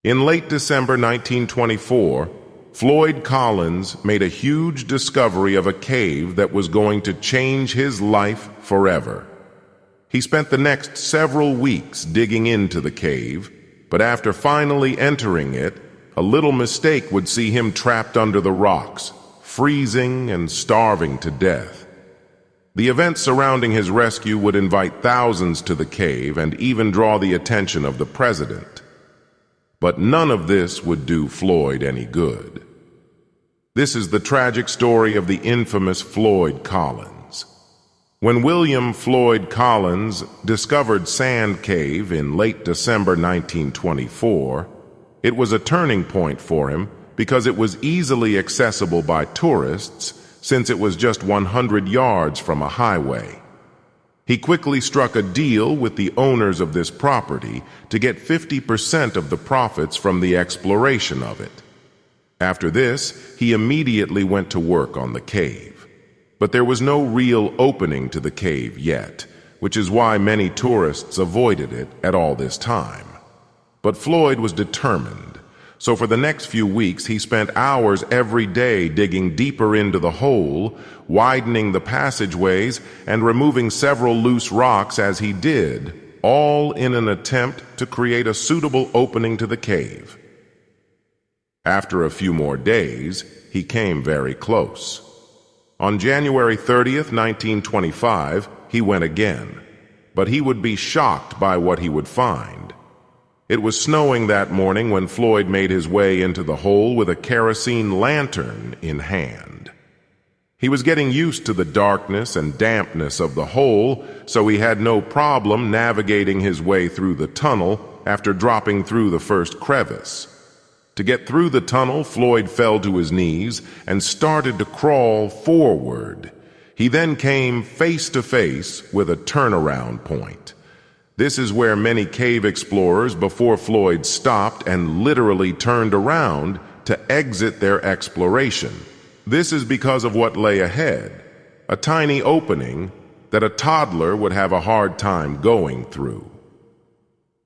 In late December 1924, Floyd Collins made a huge discovery of a cave that was going to change his life forever. He spent the next several weeks digging into the cave, but after finally entering it, a little mistake would see him trapped under the rocks, freezing and starving to death. The events surrounding his rescue would invite thousands to the cave and even draw the attention of the president. But none of this would do Floyd any good. This is the tragic story of the infamous Floyd Collins. When William Floyd Collins discovered Sand Cave in late December 1924, it was a turning point for him because it was easily accessible by tourists since it was just 100 yards from a highway. He quickly struck a deal with the owners of this property to get 50% of the profits from the exploration of it. After this, he immediately went to work on the cave. But there was no real opening to the cave yet, which is why many tourists avoided it at all this time. But Floyd was determined, so for the next few weeks he spent hours every day digging deeper into the hole, widening the passageways, and removing several loose rocks as he did, all in an attempt to create a suitable opening to the cave. After a few more days, he came very close. On January 30th, 1925, he went again, but he would be shocked by what he would find. It was snowing that morning when Floyd made his way into the hole with a kerosene lantern in hand. He was getting used to the darkness and dampness of the hole, so he had no problem navigating his way through the tunnel after dropping through the first crevice. To get through the tunnel, Floyd fell to his knees and started to crawl forward. He then came face to face with a turnaround point. This is where many cave explorers before Floyd stopped and literally turned around to exit their exploration. This is because of what lay ahead, a tiny opening that a toddler would have a hard time going through.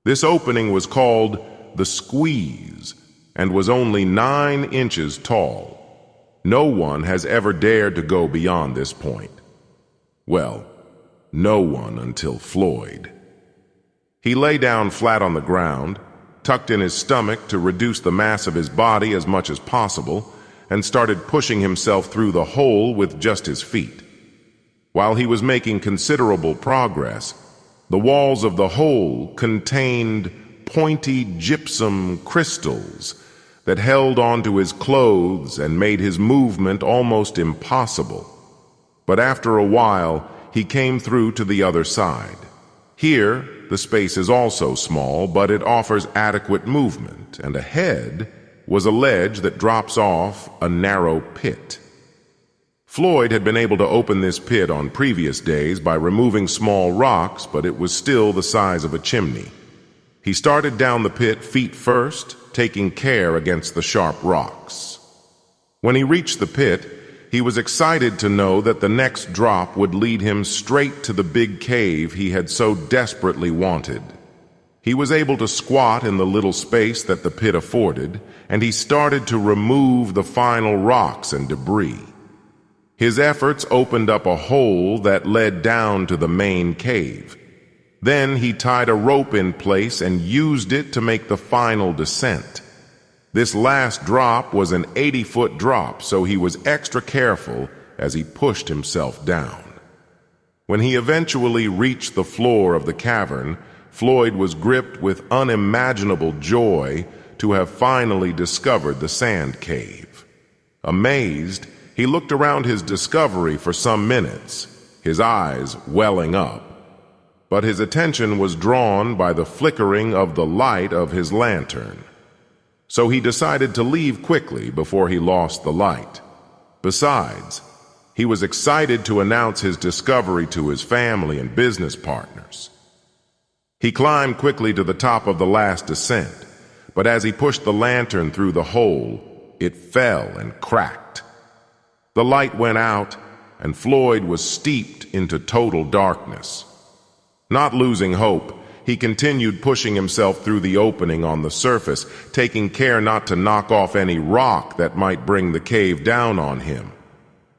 This opening was called the squeeze and was only 9 inches tall. No one has ever dared to go beyond this point. Well, no one until Floyd. He lay down flat on the ground, tucked in his stomach to reduce the mass of his body as much as possible, and started pushing himself through the hole with just his feet. While he was making considerable progress, the walls of the hole contained pointy gypsum crystals that held onto his clothes and made his movement almost impossible. But after a while, he came through to the other side. Here, the space is also small, but it offers adequate movement, and ahead was a ledge that drops off a narrow pit. Floyd had been able to open this pit on previous days by removing small rocks, but it was still the size of a chimney. He started down the pit feet first, taking care against the sharp rocks. When he reached the pit, he was excited to know that the next drop would lead him straight to the big cave he had so desperately wanted. He was able to squat in the little space that the pit afforded, and he started to remove the final rocks and debris. His efforts opened up a hole that led down to the main cave. Then he tied a rope in place and used it to make the final descent. This last drop was an 80-foot drop, so he was extra careful as he pushed himself down. When he eventually reached the floor of the cavern, Floyd was gripped with unimaginable joy to have finally discovered the sand cave. Amazed, he looked around his discovery for some minutes, his eyes welling up. But his attention was drawn by the flickering of the light of his lantern. So he decided to leave quickly before he lost the light. Besides, he was excited to announce his discovery to his family and business partners. He climbed quickly to the top of the last descent, but as he pushed the lantern through the hole, it fell and cracked. The light went out, and Floyd was steeped into total darkness. Not losing hope, he continued pushing himself through the opening on the surface, taking care not to knock off any rock that might bring the cave down on him.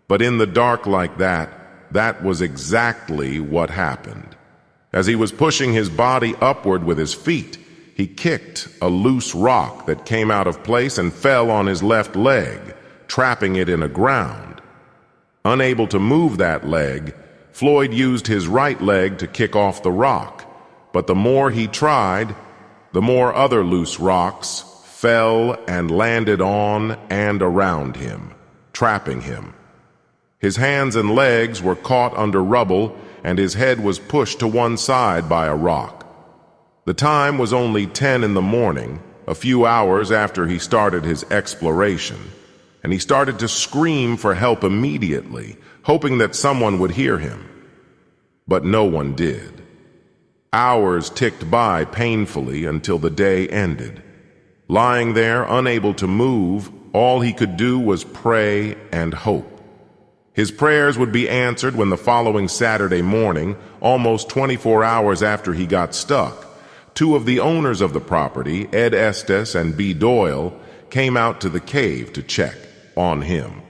But in the dark like that, that was exactly what happened. As he was pushing his body upward with his feet, he kicked a loose rock that came out of place and fell on his left leg, trapping it in the ground. Unable to move that leg, Floyd used his right leg to kick off the rock, but the more he tried, the more other loose rocks fell and landed on and around him, trapping him. His hands and legs were caught under rubble, and his head was pushed to one side by a rock. The time was only 10 in the morning, a few hours after he started his exploration, and he started to scream for help immediately, hoping that someone would hear him. But no one did. Hours ticked by painfully until the day ended. Lying there, unable to move, all he could do was pray and hope. His prayers would be answered when the following Saturday morning, almost 24 hours after he got stuck, two of the owners of the property, Ed Estes and B. Doyle, came out to the cave to check on him.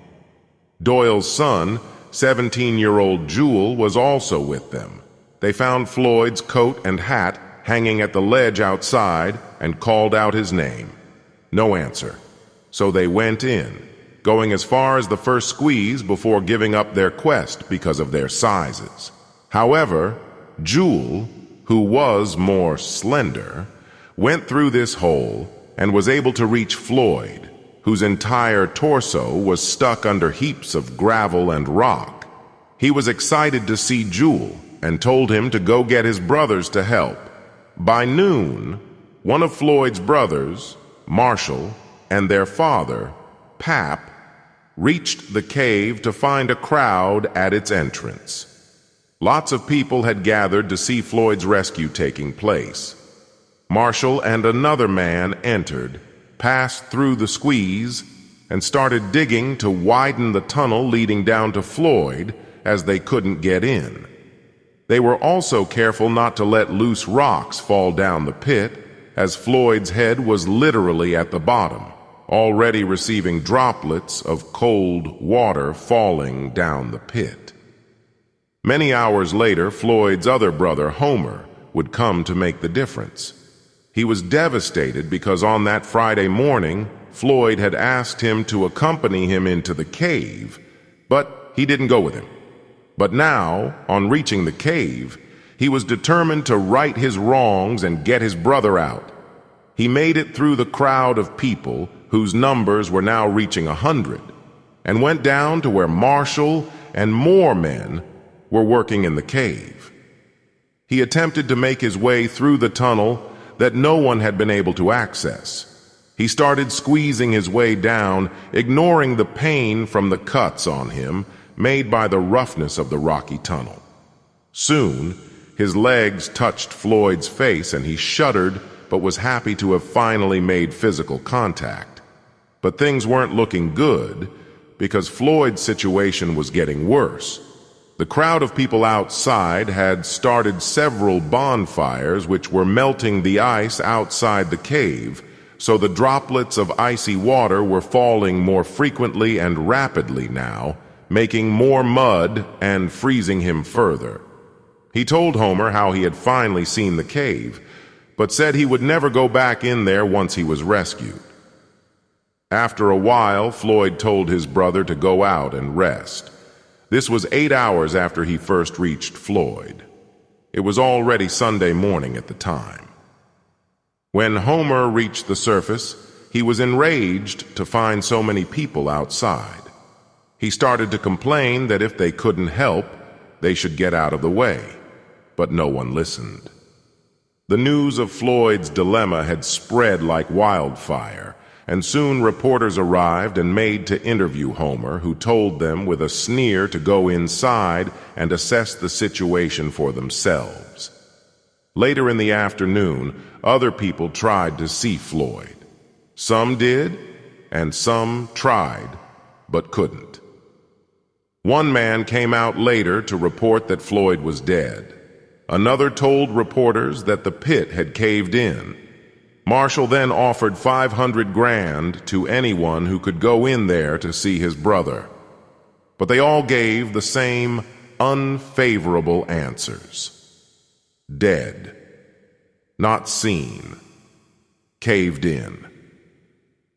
Doyle's son, 17-year-old Jewel, was also with them. They found Floyd's coat and hat hanging at the ledge outside and called out his name. No answer. So they went in, going as far as the first squeeze before giving up their quest because of their sizes. However, Jewel, who was more slender, went through this hole and was able to reach Floyd, whose entire torso was stuck under heaps of gravel and rock. He was excited to see Jewel and told him to go get his brothers to help. By noon, one of Floyd's brothers, Marshall, and their father, Pap, reached the cave to find a crowd at its entrance. Lots of people had gathered to see Floyd's rescue taking place. Marshall and another man entered, passed through the squeeze, and started digging to widen the tunnel leading down to Floyd, as they couldn't get in. They were also careful not to let loose rocks fall down the pit, as Floyd's head was literally at the bottom, already receiving droplets of cold water falling down the pit. Many hours later, Floyd's other brother, Homer, would come to make the difference. He was devastated because on that Friday morning, Floyd had asked him to accompany him into the cave, but he didn't go with him. But now, on reaching the cave, he was determined to right his wrongs and get his brother out. He made it through the crowd of people, whose numbers were now reaching 100, and went down to where Marshall and more men were working in the cave. He attempted to make his way through the tunnel that no one had been able to access. He started squeezing his way down, ignoring the pain from the cuts on him made by the roughness of the rocky tunnel. Soon, his legs touched Floyd's face and he shuddered, but was happy to have finally made physical contact. But things weren't looking good, because Floyd's situation was getting worse. The crowd of people outside had started several bonfires which were melting the ice outside the cave, so the droplets of icy water were falling more frequently and rapidly now, making more mud and freezing him further. He told Homer how he had finally seen the cave, but said he would never go back in there once he was rescued. After a while, Floyd told his brother to go out and rest. This was 8 hours after he first reached Floyd. It was already Sunday morning at the time. When Homer reached the surface, he was enraged to find so many people outside. He started to complain that if they couldn't help, they should get out of the way, but no one listened. The news of Floyd's dilemma had spread like wildfire, and soon reporters arrived and made to interview Homer, who told them with a sneer to go inside and assess the situation for themselves. Later in the afternoon, other people tried to see Floyd. Some did, and some tried, but couldn't. One man came out later to report that Floyd was dead. Another told reporters that the pit had caved in. Marshall then offered 500 grand to anyone who could go in there to see his brother. But they all gave the same unfavorable answers. Dead. Not seen. Caved in.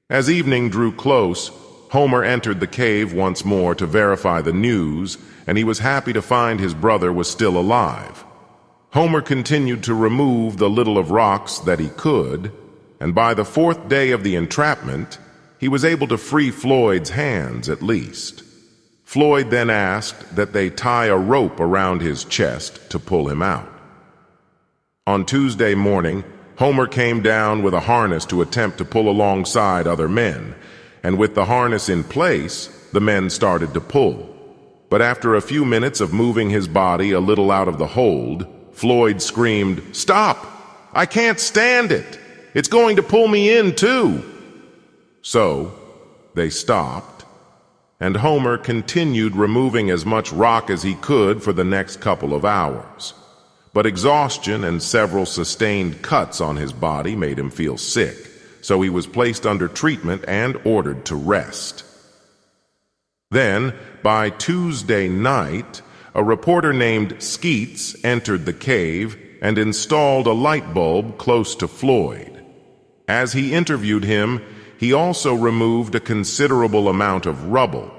As evening drew close, Homer entered the cave once more to verify the news, and he was happy to find his brother was still alive. Homer continued to remove the little of rocks that he could, and by the 4th day of the entrapment, he was able to free Floyd's hands at least. Floyd then asked that they tie a rope around his chest to pull him out. On Tuesday morning, Homer came down with a harness to attempt to pull alongside other men, and with the harness in place, the men started to pull. But after a few minutes of moving his body a little out of the hold, Floyd screamed, "Stop! I can't stand it! It's going to pull me in, too!" So, they stopped, and Homer continued removing as much rock as he could for the next couple of hours. But exhaustion and several sustained cuts on his body made him feel sick, so he was placed under treatment and ordered to rest. Then, by Tuesday night, a reporter named Skeets entered the cave and installed a light bulb close to Floyd. As he interviewed him, he also removed a considerable amount of rubble.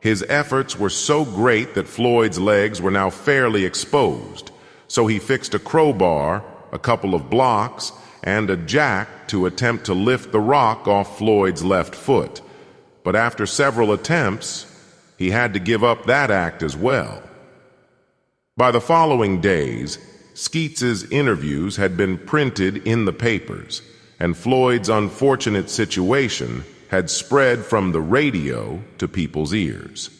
His efforts were so great that Floyd's legs were now fairly exposed, so he fixed a crowbar, a couple of blocks, and a jack to attempt to lift the rock off Floyd's left foot. But after several attempts, he had to give up that act as well. By the following days, Skeets's interviews had been printed in the papers, and Floyd's unfortunate situation had spread from the radio to people's ears.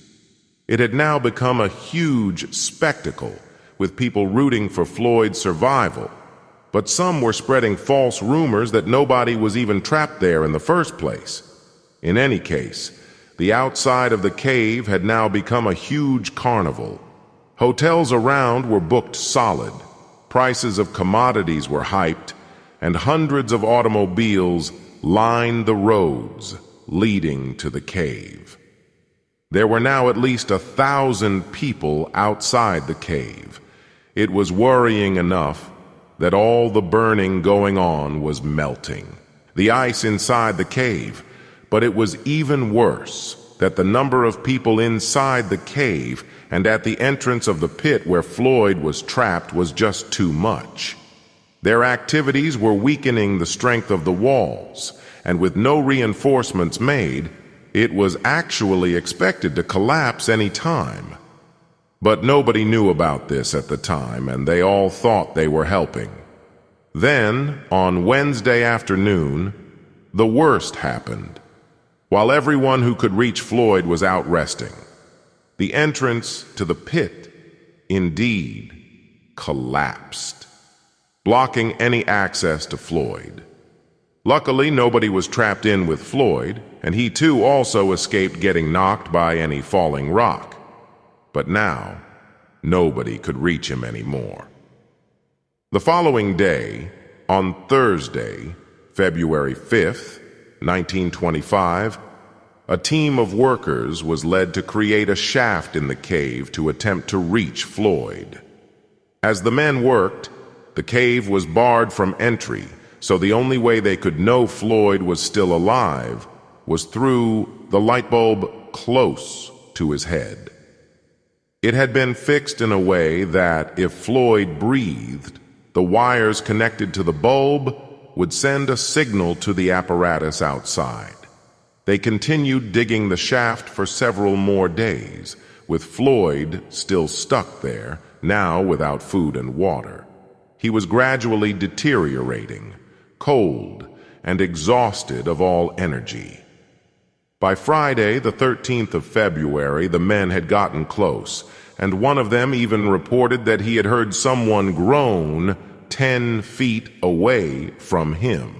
It had now become a huge spectacle, with people rooting for Floyd's survival, but some were spreading false rumors that nobody was even trapped there in the first place. In any case, the outside of the cave had now become a huge carnival. Hotels around were booked solid, prices of commodities were hyped, and hundreds of automobiles lined the roads leading to the cave. There were now at least 1,000 people outside the cave. It was worrying enough that all the burning going on was melting, the ice inside the cave, but it was even worse that the number of people inside the cave and at the entrance of the pit where Floyd was trapped was just too much. Their activities were weakening the strength of the walls, and with no reinforcements made, it was actually expected to collapse any time. But nobody knew about this at the time, and they all thought they were helping. Then, on Wednesday afternoon, the worst happened. While everyone who could reach Floyd was out resting, the entrance to the pit, indeed, collapsed, blocking any access to Floyd. Luckily, nobody was trapped in with Floyd, and he too also escaped getting knocked by any falling rock. But now, nobody could reach him anymore. The following day, on Thursday, February 5th, 1925, a team of workers was led to create a shaft in the cave to attempt to reach Floyd. As the men worked, the cave was barred from entry, so the only way they could know Floyd was still alive was through the light bulb close to his head. It had been fixed in a way that if Floyd breathed, the wires connected to the bulb would send a signal to the apparatus outside. They continued digging the shaft for several more days, with Floyd still stuck there, now without food and water. He was gradually deteriorating, cold, and exhausted of all energy. By Friday, the 13th of February, the men had gotten close, and one of them even reported that he had heard someone groan 10 feet away from him.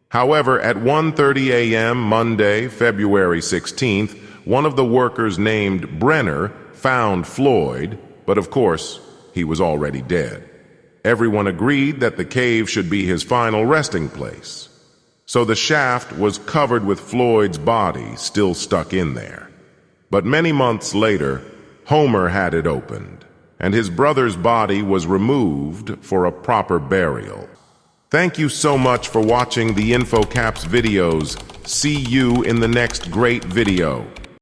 However, at 1:30 a.m. Monday, February 16th, one of the workers named Brenner found Floyd, but of course, he was already dead. Everyone agreed that the cave should be his final resting place. So the shaft was covered with Floyd's body still stuck in there. But many months later, Homer had it opened, and his brother's body was removed for a proper burial. Thank you so much for watching the InfoCaps videos. See you in the next great video.